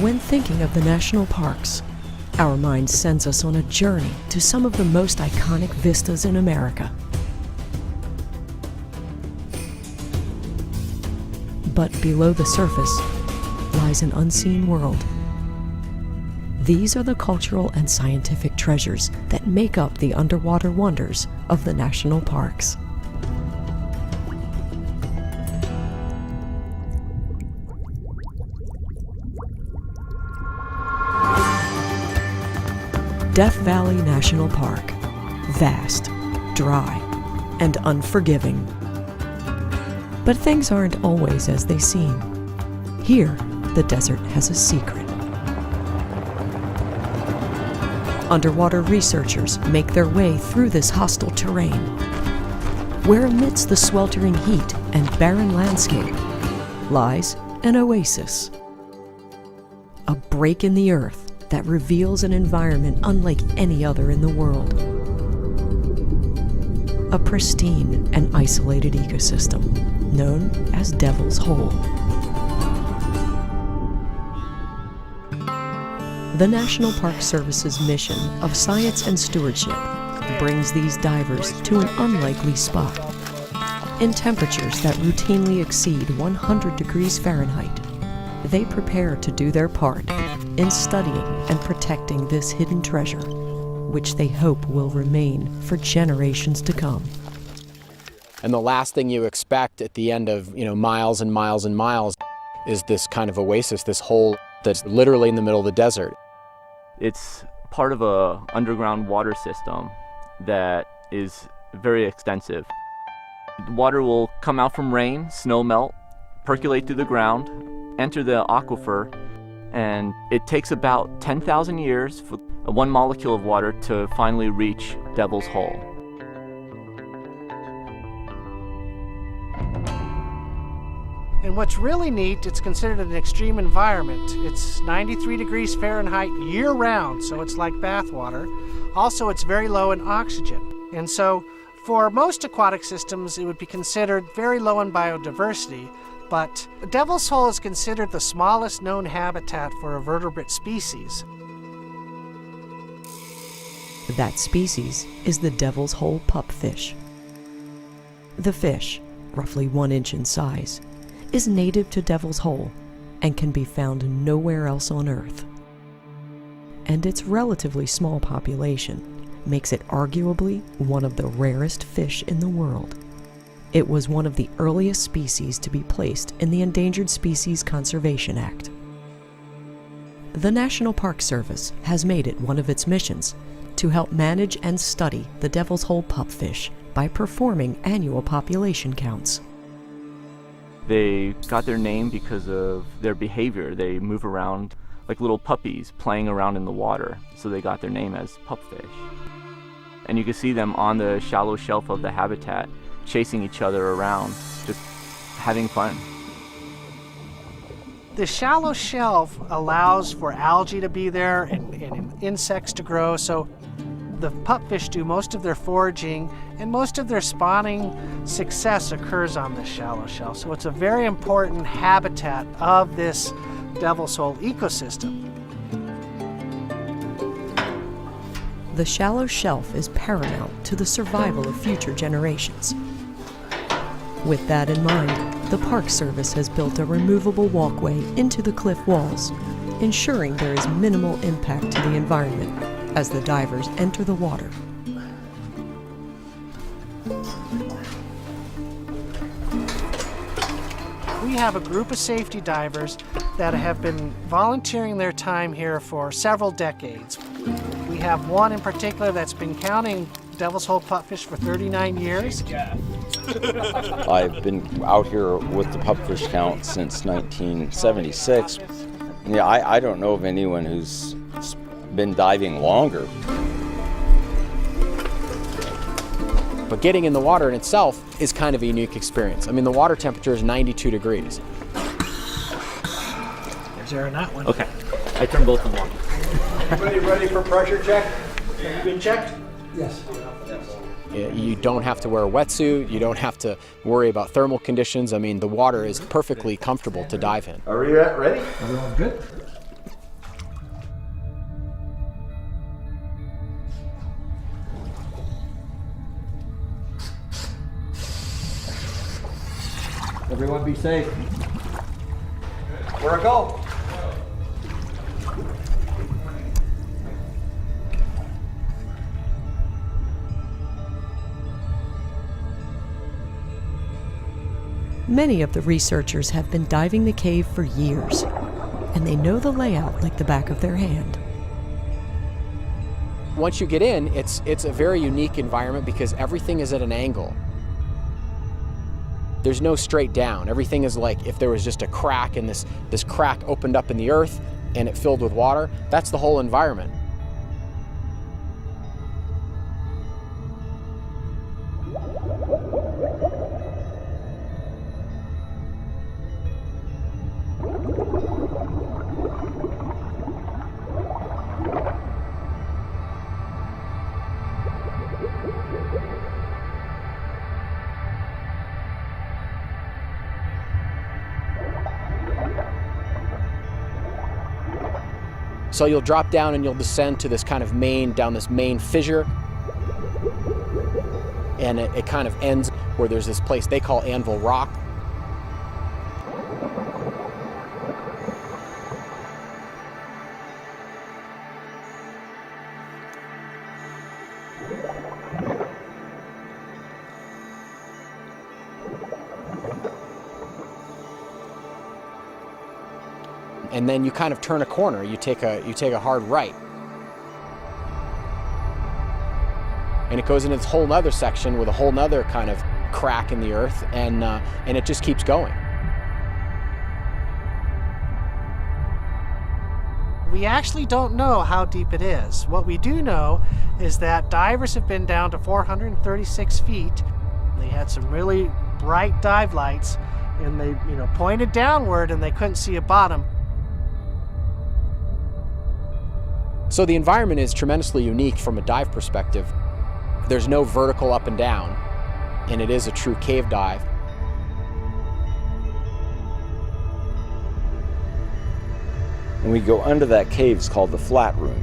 When thinking of the national parks, our mind sends us on a journey to some of the most iconic vistas in America. But below the surface lies an unseen world. These are the cultural and scientific treasures that make up the underwater wonders of the national parks. Death Valley National Park. Vast, dry, and unforgiving. But things aren't always as they seem. Here, the desert has a secret. Underwater researchers make their way through this hostile terrain, where amidst the sweltering heat and barren landscape lies an oasis. A break in the earth that reveals an environment unlike any other in the world. A pristine and isolated ecosystem known as Devil's Hole. The National Park Service's mission of science and stewardship brings these divers to an unlikely spot. In temperatures that routinely exceed 100 degrees Fahrenheit, they prepare to do their part in studying and protecting this hidden treasure, which they hope will remain for generations to come. And the last thing you expect at the end of, miles and miles and miles is this kind of oasis, this hole that's literally in the middle of the desert. It's part of an underground water system that is very extensive. The water will come out from rain, snow melt, percolate through the ground, enter the aquifer, and it takes about 10,000 years for one molecule of water to finally reach Devil's Hole. And what's really neat, it's considered an extreme environment. It's 93 degrees Fahrenheit year-round, so it's like bath water. Also, it's very low in oxygen. And so, for most aquatic systems, it would be considered very low in biodiversity. But Devil's Hole is considered the smallest known habitat for a vertebrate species. That species is the Devil's Hole pupfish. The fish, roughly 1 inch in size, is native to Devil's Hole and can be found nowhere else on Earth. And its relatively small population makes it arguably one of the rarest fish in the world. It was one of the earliest species to be placed in the Endangered Species Conservation Act. The National Park Service has made it one of its missions to help manage and study the Devil's Hole pupfish by performing annual population counts. They got their name because of their behavior. They move around like little puppies playing around in the water, so they got their name as pupfish. And you can see them on the shallow shelf of the habitat chasing each other around, just having fun. The shallow shelf allows for algae to be there and insects to grow, so the pupfish do most of their foraging and most of their spawning success occurs on the shallow shelf. So it's a very important habitat of this Devil's Hole ecosystem. The shallow shelf is paramount to the survival of future generations. With that in mind, the Park Service has built a removable walkway into the cliff walls, ensuring there is minimal impact to the environment as the divers enter the water. We have a group of safety divers that have been volunteering their time here for several decades. We have one in particular that's been counting Devil's Hole pupfish for 39 years. I've been out here with the pupfish count since 1976. Yeah, I don't know of anyone who's been diving longer. But getting in the water in itself is kind of a unique experience. I mean, the water temperature is 92 degrees. There's air in that one. Okay, I turned both of them on. Everybody ready for pressure check? Have you been checked? Yes. You don't have to wear a wetsuit. You don't have to worry about thermal conditions. I mean, the water is perfectly comfortable to dive in. Are we ready? Everyone's good? Everyone be safe. Where I go? Many of the researchers have been diving the cave for years, and they know the layout like the back of their hand. Once you get in, it's a very unique environment because everything is at an angle. There's no straight down. Everything is like if there was just a crack and this crack opened up in the earth and it filled with water, that's the whole environment. So you'll drop down and you'll descend to this kind of down this main fissure. And it kind of ends where there's this place they call Anvil Rock. And then you kind of turn a corner. You take a hard right, and it goes into this whole nother section with a whole nother kind of crack in the earth, and it just keeps going. We actually don't know how deep it is. What we do know is that divers have been down to 436 feet. They had some really bright dive lights, and they pointed downward, and they couldn't see a bottom. So the environment is tremendously unique from a dive perspective. There's no vertical up and down, and it is a true cave dive. When we go under that cave, it's called the flat room.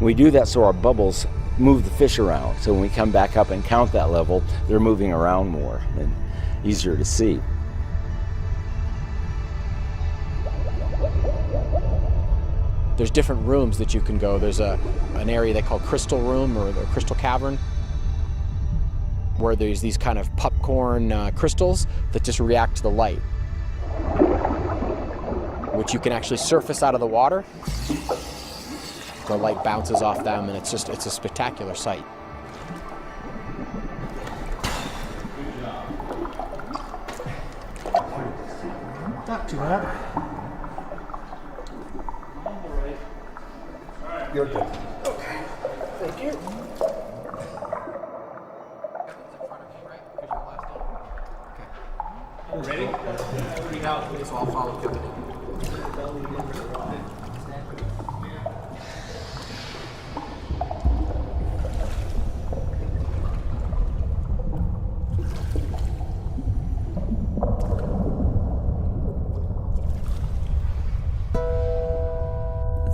We do that so our bubbles move the fish around. So when we come back up and count that level, they're moving around more and easier to see. There's different rooms that you can go. There's an area they call Crystal Room or the Crystal Cavern, where there's these kind of popcorn crystals that just react to the light, which you can actually surface out of the water. The light bounces off them, and it's a spectacular sight. Not too bad. You're good. Okay. Thank you. Ready? Three out. We just all follow Kevin.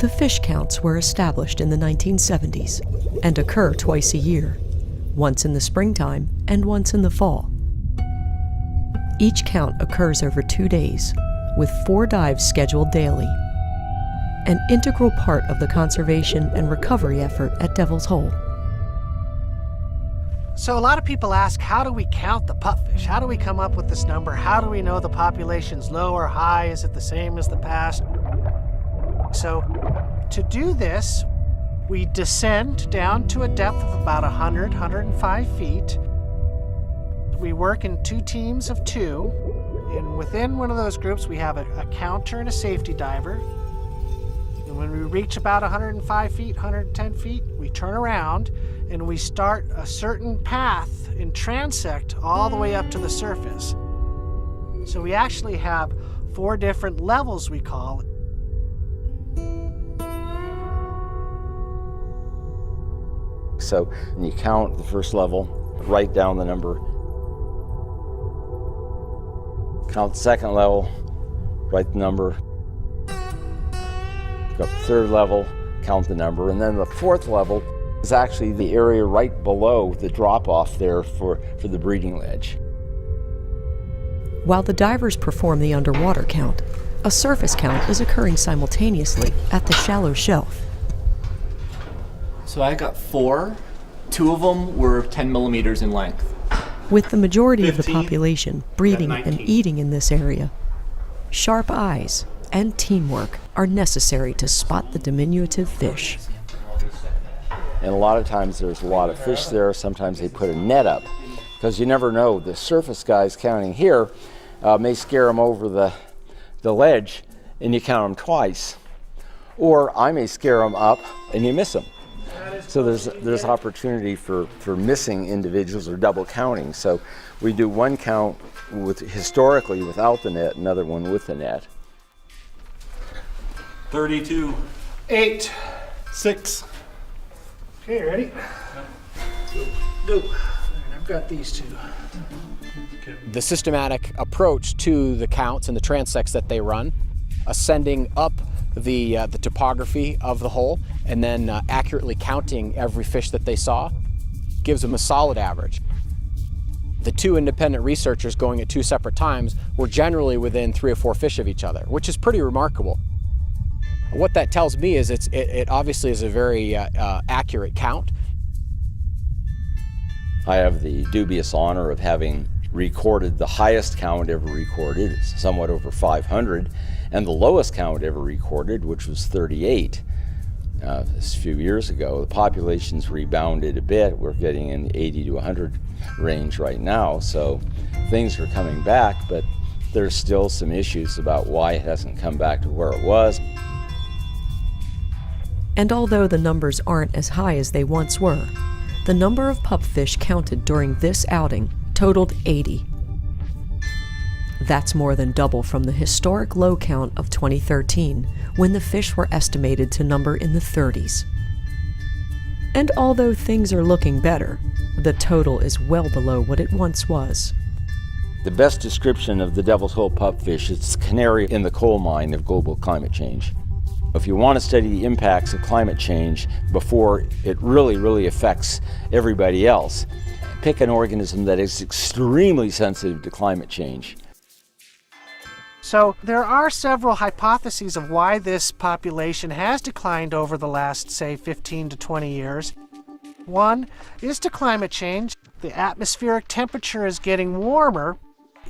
The fish counts were established in the 1970s and occur twice a year, once in the springtime and once in the fall. Each count occurs over 2 days, with 4 dives scheduled daily, an integral part of the conservation and recovery effort at Devil's Hole. So a lot of people ask, how do we count the pupfish? How do we come up with this number? How do we know the population's low or high? Is it the same as the past? So to do this, we descend down to a depth of about 105 feet. We work in 2 teams of 2, and within one of those groups we have a counter and a safety diver. And when we reach about 105 feet, 110 feet, we turn around and we start a certain path and transect all the way up to the surface. So we actually have 4 different levels, we call it. So when you count the first level, write down the number. Count the second level, write the number. Go up the third level, count the number. And then the 4th level is actually the area right below the drop-off there for the breeding ledge. While the divers perform the underwater count, a surface count is occurring simultaneously at the shallow shelf. So I got 4. 2 of them were 10 millimeters in length. With the majority of the 15, population breeding got 19. and eating in this area, sharp eyes and teamwork are necessary to spot the diminutive fish. And a lot of times there's a lot of fish there. Sometimes they put a net up because you never know. The surface guys counting here may scare them over the ledge and you count them twice. Or I may scare them up and you miss them. So there's opportunity for missing individuals or double counting. So we do one count historically without the net, another one with the net. 32. 8. 6. Okay, ready? Go. I've got these 2. The systematic approach to the counts and the transects that they run, ascending up the topography of the hole and then accurately counting every fish that they saw, gives them a solid average. The 2 independent researchers going at 2 separate times were generally within 3 or 4 fish of each other, which is pretty remarkable. What that tells me is it obviously is a very accurate count. I have the dubious honor of having recorded the highest count ever recorded, somewhat over 500, and the lowest count ever recorded, which was 38 a few years ago. The population's rebounded a bit. We're getting in the 80 to 100 range right now, so things are coming back, but there's still some issues about why it hasn't come back to where it was. And although the numbers aren't as high as they once were, the number of pupfish counted during this outing totaled 80. That's more than double from the historic low count of 2013, when the fish were estimated to number in the 30s. And although things are looking better, the total is well below what it once was. The best description of the Devil's Hole pupfish is the canary in the coal mine of global climate change. If you want to study the impacts of climate change before it really affects everybody else, pick an organism that is extremely sensitive to climate change. So there are several hypotheses of why this population has declined over the last, say, 15 to 20 years. One is to climate change. The atmospheric temperature is getting warmer,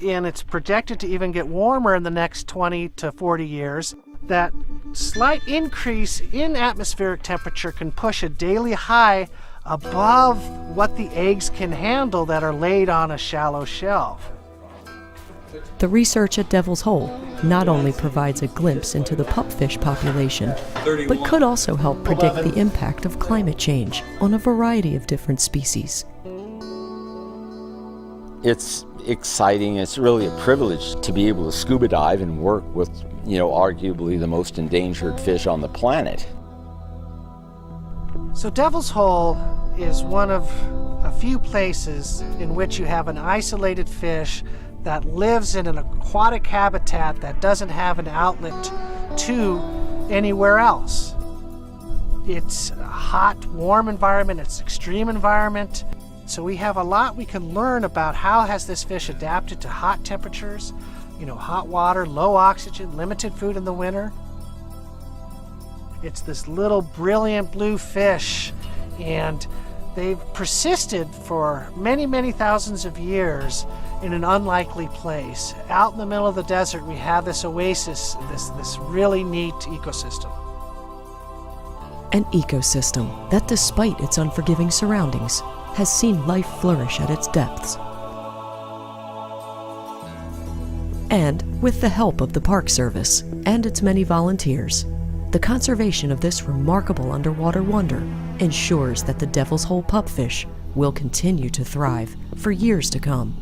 and it's projected to even get warmer in the next 20 to 40 years. That slight increase in atmospheric temperature can push a daily high above what the eggs can handle that are laid on a shallow shelf. The research at Devil's Hole not only provides a glimpse into the pupfish population, but could also help predict the impact of climate change on a variety of different species. It's exciting. It's really a privilege to be able to scuba dive and work with, arguably the most endangered fish on the planet. So Devil's Hole is one of a few places in which you have an isolated fish that lives in an aquatic habitat that doesn't have an outlet to anywhere else. It's a hot, warm environment, it's extreme environment. So we have a lot we can learn about how has this fish adapted to hot temperatures, hot water, low oxygen, limited food in the winter. It's this little brilliant blue fish, and they've persisted for many, many thousands of years in an unlikely place. Out in the middle of the desert, we have this oasis, this really neat ecosystem. An ecosystem that, despite its unforgiving surroundings, has seen life flourish at its depths. And with the help of the Park Service and its many volunteers, the conservation of this remarkable underwater wonder ensures that the Devil's Hole pupfish will continue to thrive for years to come.